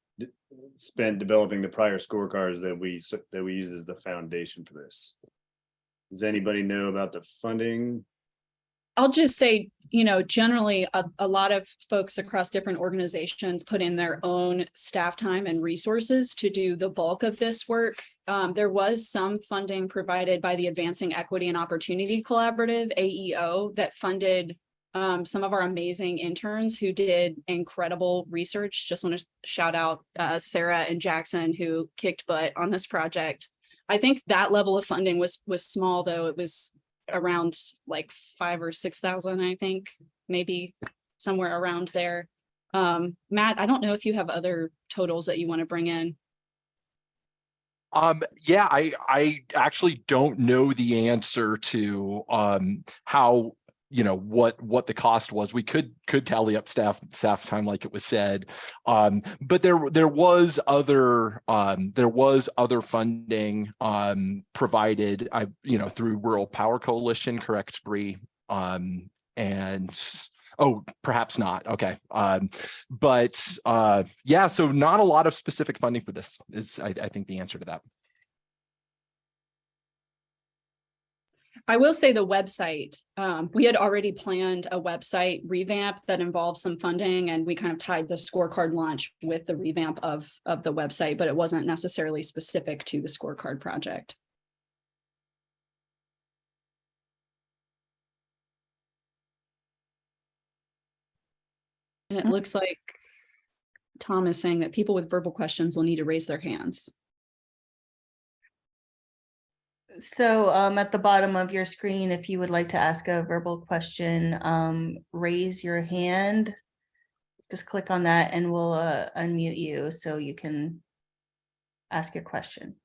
spent developing the prior scorecards that we use as the foundation for this. Does anybody know about the funding? I'll just say, generally a lot of folks across different organizations put in their own staff time and resources to do the bulk of this work. There was some funding provided by the Advancing Equity and Opportunity Collaborative, AEO, that funded some of our amazing interns who did incredible research. Just want to shout out Sarah and Jackson, who kicked butt on this project. I think that level of funding was small, though. It was around like 5,000 or 6,000, I think, maybe somewhere around there. Matt, I don't know if you have other totals that you want to bring in. Yeah, I actually don't know the answer to how, what the cost was. We could tally up staff time, like it was said, but there was other funding provided, through Rural Power Coalition, correct, Bree? And oh, perhaps not. Okay, but yeah, so not a lot of specific funding for this is, I think, the answer to that. I will say the website, we had already planned a website revamp that involved some funding, and we kind of tied the scorecard launch with the revamp of the website, but it wasn't necessarily specific to the scorecard project. And it looks like Tom is saying that people with verbal questions will need to raise their hands. So at the bottom of your screen, if you would like to ask a verbal question, raise your hand. Just click on that and we'll unmute you so you can ask your question.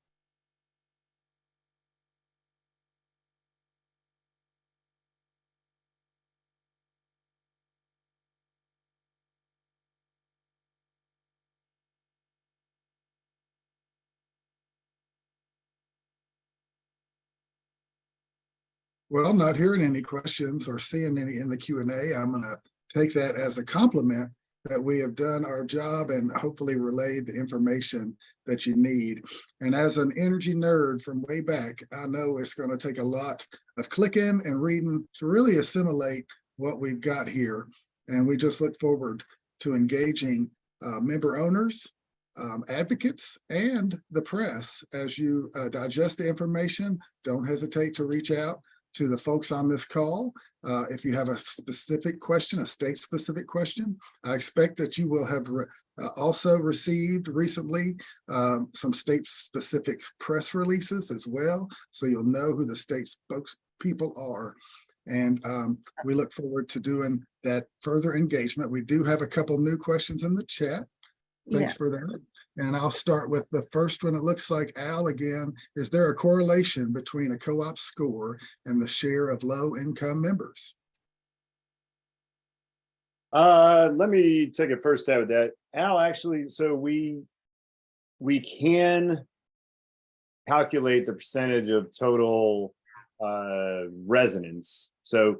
Well, not hearing any questions or seeing any in the Q&A, I'm going to take that as a compliment that we have done our job and hopefully relayed the information that you need. And as an energy nerd from way back, I know it's going to take a lot of clicking and reading to really assimilate what we've got here. And we just look forward to engaging member owners, advocates, and the press as you digest the information. Don't hesitate to reach out to the folks on this call. If you have a specific question, a state-specific question, I expect that you will have also received recently some state-specific press releases as well, so you'll know who the state spokespeople are. And we look forward to doing that further engagement. We do have a couple new questions in the chat. Thanks for that. And I'll start with the first one. It looks like Al again. Is there a correlation between a co-op score and the share of low-income members? Let me take a first stab at that. Al, actually, so we can calculate the percentage of total residents. So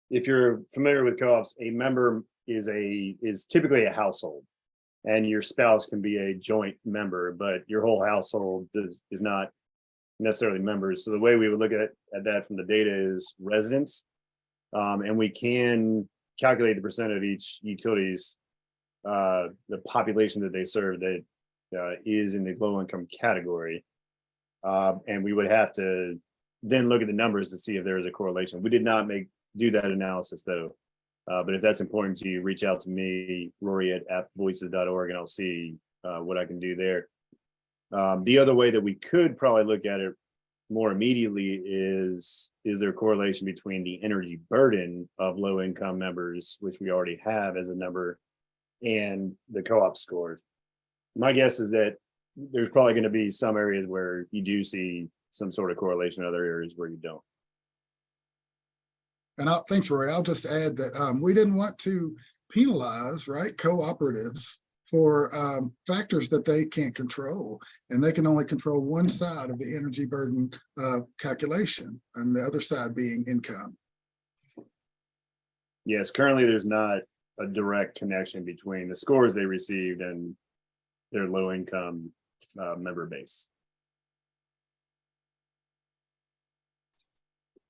if you're familiar with co-ops, a member is typically a household, and your spouse can be a joint member, but your whole household is not necessarily members. So the way we would look at that from the data is residents, and we can calculate the percent of each utility's the population that they serve that is in the low income category, and we would have to then look at the numbers to see if there is a correlation. We did not do that analysis though, but if that's important to you, reach out to me, Rory at appvoices.org, and I'll see what I can do there. The other way that we could probably look at it more immediately is there a correlation between the energy burden of low income members, which we already have as a number, and the co-op scores. My guess is that there's probably going to be some areas where you do see some sort of correlation, other areas where you don't. And thanks, Roy. I'll just add that we didn't want to penalize, right, cooperatives for factors that they can't control, and they can only control one side of the energy burden calculation, and the other side being income. Yes, currently there's not a direct connection between the scores they received and their low income member base.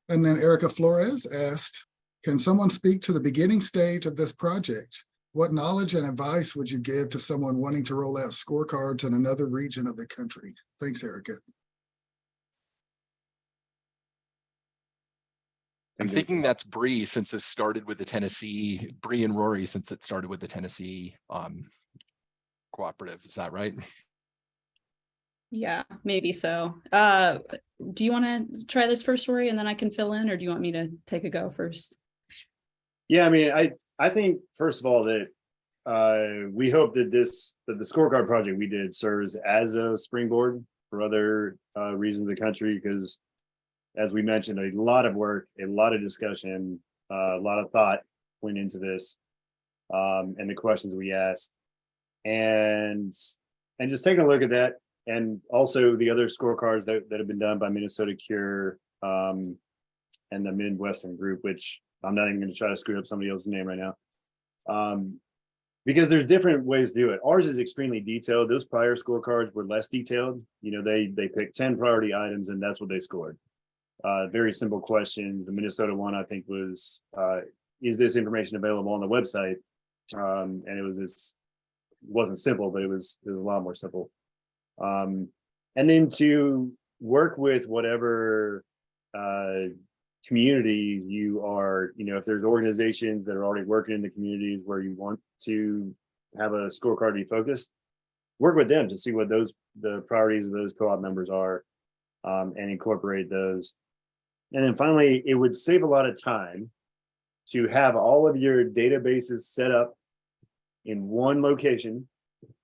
And then Erica Flores asked, can someone speak to the beginning stage of this project? What knowledge and advice would you give to someone wanting to roll out scorecards in another region of the country? Thanks, Erica. I'm thinking that's Bree, since it started with the Tennessee, Bree and Rory, since it started with the Tennessee cooperative. Is that right? Yeah, maybe so. Do you want to try this first, Rory, and then I can fill in, or do you want me to take a go first? Yeah, I mean, I think first of all that we hope that the scorecard project we did serves as a springboard for other regions of the country, because as we mentioned, a lot of work, a lot of discussion, a lot of thought went into this, and the questions we asked, and just taking a look at that, and also the other scorecards that have been done by Minnesota Cure and the Midwestern group, which I'm not even going to try to screw up somebody else's name right now, because there's different ways to do it. Ours is extremely detailed. Those prior scorecards were less detailed. You know, they picked 10 priority items and that's what they scored. Very simple questions. The Minnesota one, I think, was, is this information available on the website? And it wasn't simple, but it was a lot more simple. And then to work with whatever communities you are, you know, if there's organizations that are already working in the communities where you want to have a scorecard be focused, work with them to see what the priorities of those co-op members are, and incorporate those. And then finally, it would save a lot of time to have all of your databases set up in one location.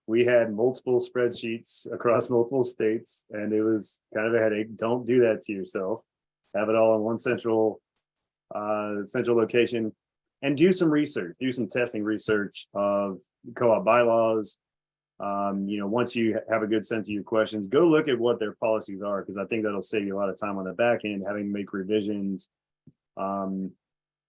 We had multiple spreadsheets across multiple states, and it was kind of a headache. Don't do that to yourself. Have it all in one central location, and do some research, do some testing research of co-op bylaws. You know, once you have a good sense of your questions, go look at what their policies are, because I think that'll save you a lot of time on the back end, having to make revisions. You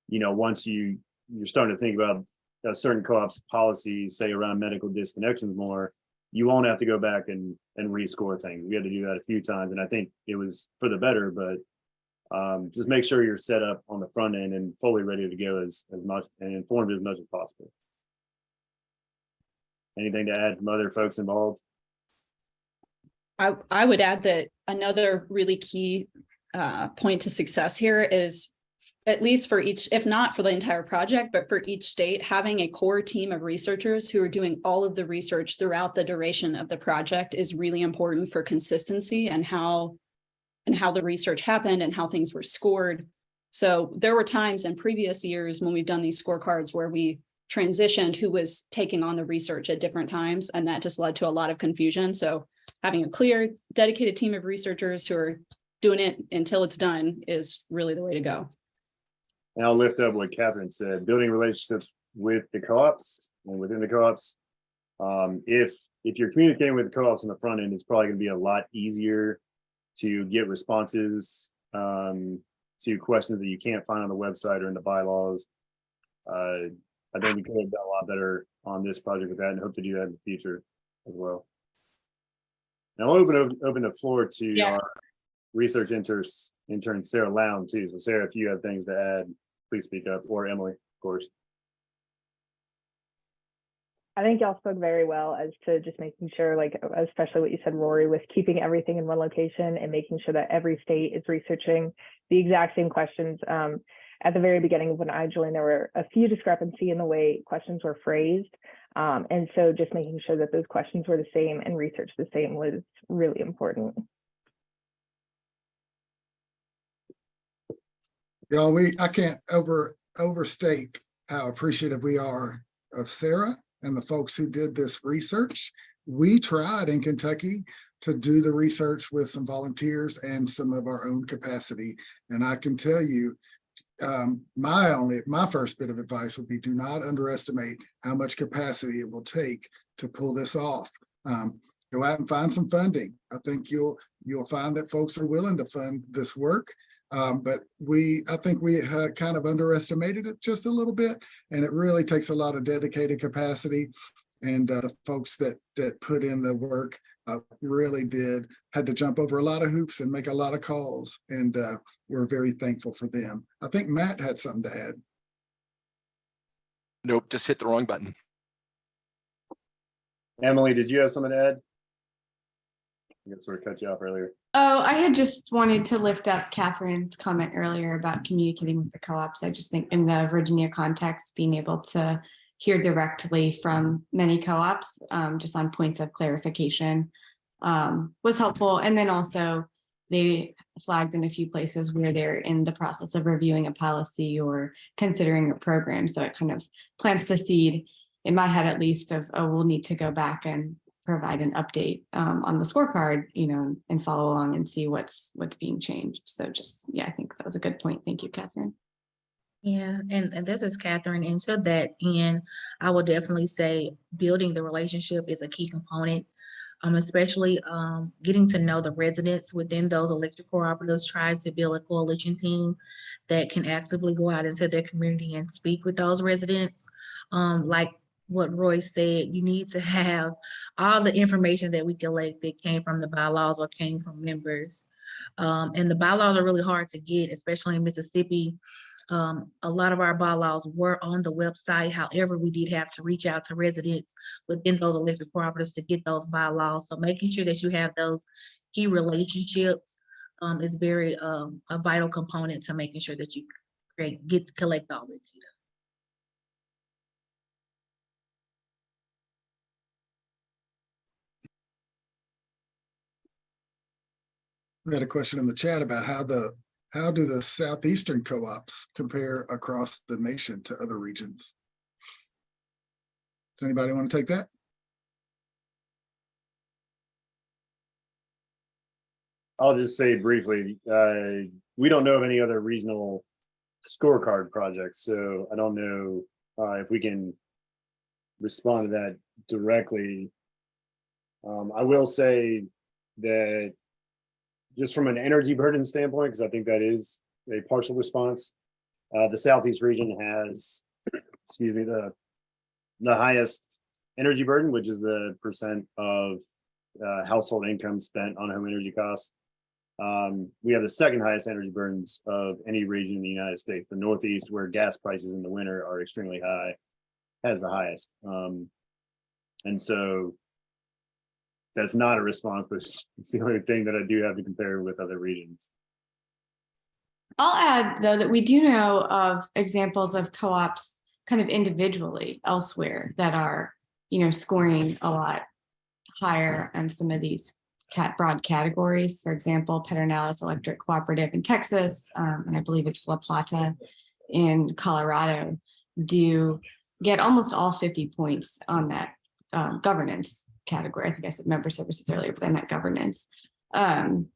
know, once you're starting to think about a certain co-op's policies, say around medical disconnections more, you won't have to go back and rescore things. We had to do that a few times, and I think it was for the better, but just make sure you're set up on the front end and fully ready to go as much and informed as much as possible. Anything to add from other folks involved? I would add that another really key point to success here is, at least for each, if not for the entire project, but for each state, having a core team of researchers who are doing all of the research throughout the duration of the project is really important for consistency and how the research happened and how things were scored. So there were times in previous years when we've done these scorecards where we transitioned who was taking on the research at different times, and that just led to a lot of confusion. So having a clear, dedicated team of researchers who are doing it until it's done is really the way to go. And I'll lift up what Catherine said, building relationships with the co-ops and within the co-ops. If you're communicating with the co-ops on the front end, it's probably going to be a lot easier to get responses to questions that you can't find on the website or in the bylaws. I think we could have done a lot better on this project with that, and hope to do that in the future as well. Now I'll open the floor to our research intern Sarah Lown too. So Sarah, if you have things to add, please speak up, or Emily, of course. I think y'all spoke very well as to just making sure, like, especially what you said, Rory, with keeping everything in one location and making sure that every state is researching the exact same questions. At the very beginning of when I joined, there were a few discrepancy in the way questions were phrased. And so just making sure that those questions were the same and research the same was really important. Y'all, I can't overstate how appreciative we are of Sarah and the folks who did this research. We tried in Kentucky to do the research with some volunteers and some of our own capacity. And I can tell you, my first bit of advice would be, do not underestimate how much capacity it will take to pull this off. Go out and find some funding. I think you'll find that folks are willing to fund this work. But I think we kind of underestimated it just a little bit, and it really takes a lot of dedicated capacity. And the folks that put in the work really had to jump over a lot of hoops and make a lot of calls, and we're very thankful for them. I think Matt had something to add. Nope, just hit the wrong button. Emily, did you have something to add? I sort of cut you off earlier. Oh, I had just wanted to lift up Catherine's comment earlier about communicating with the co-ops. I just think in the Virginia context, being able to hear directly from many co-ops just on points of clarification was helpful. And then also they flagged in a few places where they're in the process of reviewing a policy or considering a program. So it kind of plants the seed in my head, at least, of, oh, we'll need to go back and provide an update on the scorecard, and follow along and see what's being changed. So just, I think that was a good point. Thank you, Catherine. Yeah, and this is Catherine. And so that end, I will definitely say building the relationship is a key component, especially getting to know the residents within those electric cooperatives, try to build a coalition team that can actively go out into their community and speak with those residents. Like what Roy said, you need to have all the information that we collect that came from the bylaws or came from members. And the bylaws are really hard to get, especially in Mississippi. A lot of our bylaws were on the website. However, we did have to reach out to residents within those electric cooperatives to get those bylaws. So making sure that you have those key relationships is very a vital component to making sure that you collect all the data. We had a question in the chat about how do the Southeastern co-ops compare across the nation to other regions? Does anybody want to take that? I'll just say briefly, we don't know of any other regional scorecard projects, so I don't know if we can respond to that directly. I will say that just from an energy burden standpoint, because I think that is a partial response, the Southeast region has, the highest energy burden, which is the percent of household income spent on home energy costs. We have the second highest energy burdens of any region in the United States. The Northeast, where gas prices in the winter are extremely high, has the highest. And so that's not a response, but it's the only thing that I do have to compare with other regions. I'll add, though, that we do know of examples of co-ops kind of individually elsewhere that are, scoring a lot higher on some of these broad categories. For example, Pedernales Electric Cooperative in Texas, and I believe it's La Plata in Colorado, do get almost all 50 points on that governance category. I think I said member services earlier, but I meant governance. And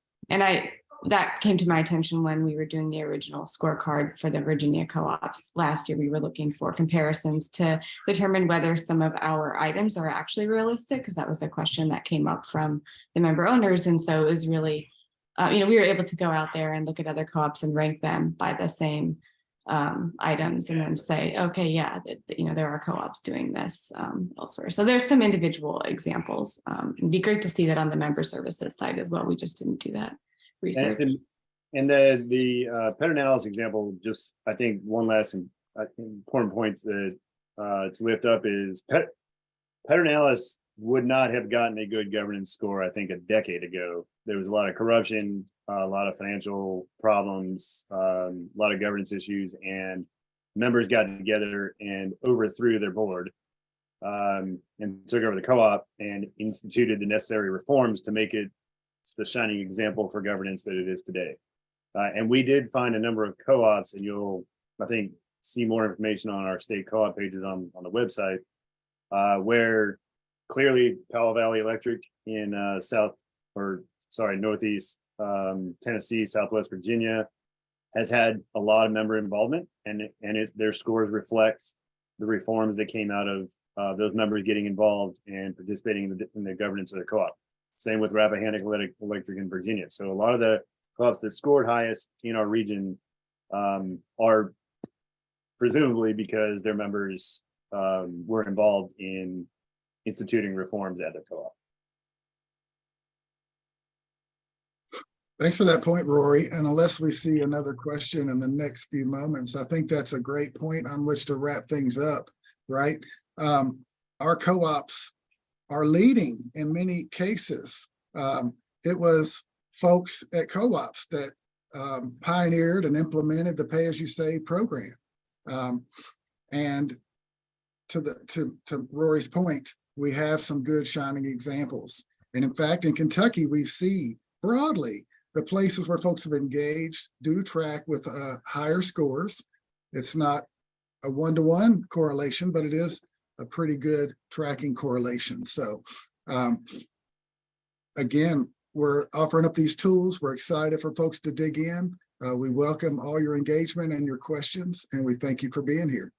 that came to my attention when we were doing the original scorecard for the Virginia co-ops. Last year, we were looking for comparisons to determine whether some of our items are actually realistic, because that was a question that came up from the member owners. And so it was really we were able to go out there and look at other co-ops and rank them by the same items and then say, okay, yeah, there are co-ops doing this elsewhere. So there's some individual examples. It'd be great to see that on the member services side as well. We just didn't do that research. And the Pedernales example, just I think one last important point to lift up is Pedernales would not have gotten a good governance score, I think, a decade ago. There was a lot of corruption, a lot of financial problems, a lot of governance issues, and members got together and overthrew their board and took over the co-op and instituted the necessary reforms to make it the shining example for governance that it is today. And we did find a number of co-ops, and you'll, I think, see more information on our state co-op pages on the website, where clearly Powell Valley Electric in Northeast Tennessee, Southwest Virginia has had a lot of member involvement, and their scores reflect the reforms that came out of those members getting involved and participating in the governance of the co-op. Same with Rappahannock Electric in Virginia. So a lot of the co-ops that scored highest in our region are presumably because their members were involved in instituting reforms at the co-op. Thanks for that point, Rory. And unless we see another question in the next few moments, I think that's a great point on which to wrap things up, right? Our co-ops are leading in many cases. It was folks at co-ops that pioneered and implemented the pay-as-you-save program. And to Rory's point, we have some good shining examples. And in fact, in Kentucky, we see broadly the places where folks have engaged do track with higher scores. It's not a one-to-one correlation, but it is a pretty good tracking correlation. So again, we're offering up these tools. We're excited for folks to dig in. We welcome all your engagement and your questions, and we thank you for being here.